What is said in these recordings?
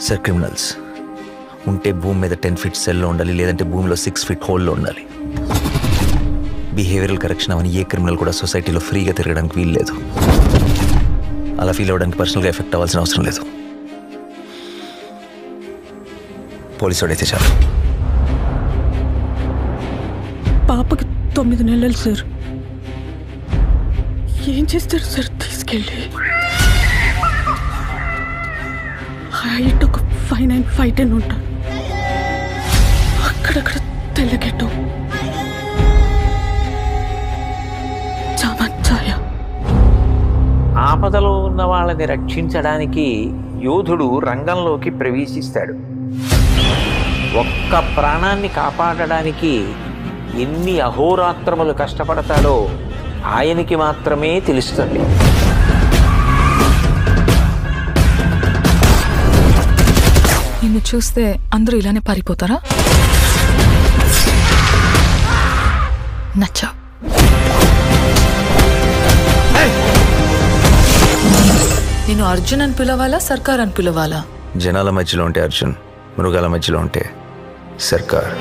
Sir criminals ఉంటే భూమి మీద 10 feet సెల్లో ఉండాలి, లేదంటే భూమిలో 6 feet హోల్లో ఉండాలి. బిహేవియరల్ కరెక్షన్ అవని ఏ క్రిమినల్ కూడా సొసైటీలో ఫ్రీగా తిరగడానికి వీలు లేదు. అలా ఫీల్ అవ్వడానికి పర్సనల్గా ఎఫెక్ట్ అవ్వాల్సిన అవసరం లేదు. పోలీసు వాడైతే చాలు. పాపకి 9 నెలలు సార్. ఏం చేస్తారు సార్ తీసుకెళ్ళి? హైట్ ఒక 5'9", 5'10" ఉంటారు. అక్కడక్కడ తెల్లగెట్టు చామంచాయ. ఆపదలో ఉన్న వాళ్ళని రక్షించడానికి యోధుడు రంగంలోకి ప్రవేశిస్తాడు. ఒక్క ప్రాణాన్ని కాపాడడానికి ఎన్ని అహోరాత్రములు కష్టపడతాడో ఆయనకి మాత్రమే తెలుస్తుంది. నిన్ను చూస్తే అందరూ ఇలానే పారిపోతారా? నచ్చా. నేను అర్జున్ అని పిలవాలా, సర్కార్ అని పిలవాలా? జనాల మధ్యలో ఉంటే అర్జున్, మృగాల మధ్యలో ఉంటే సర్కార్.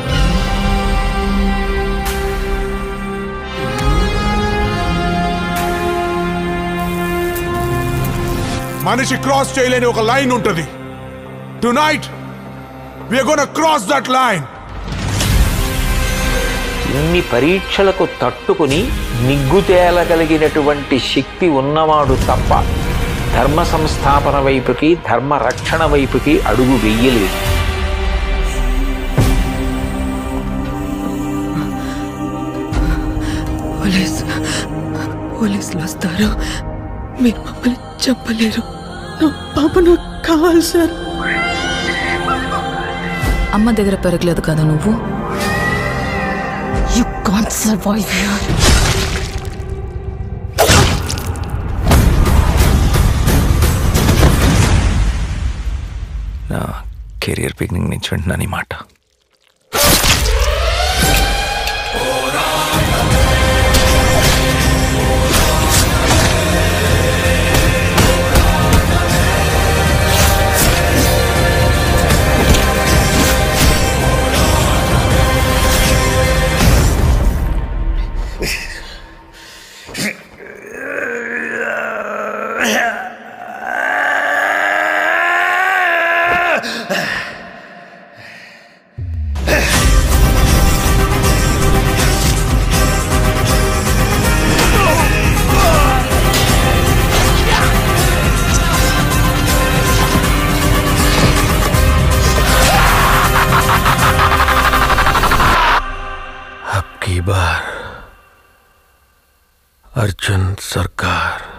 మనిషి క్రాస్ చేయలేని ఒక లైన్ ఉంటుంది. Tonight we are gonna cross that line. ఇన్ని పరీక్షలకు తట్టుకుని నిగ్గుతేలగలిగినటువంటి శక్తి ఉన్నవాడు తప్ప ధర్మ సంస్థాపన వైపుకి, ధర్మ రక్షణ వైపుకి అడుగు వెయ్యలేదు. పోలీసులు వస్తారు, మీరు మమ్మల్ని చెప్పలేరు. నా పాప నాకు కావాలి సార్. అమ్మ దగ్గర పెరగలేదు కదా నువ్వు? You can't survive here. నా కెరియర్ బిగినింగ్ నుంచి వింటున్నాను ఈ మాట. अब की बार अर्जुन सरकार.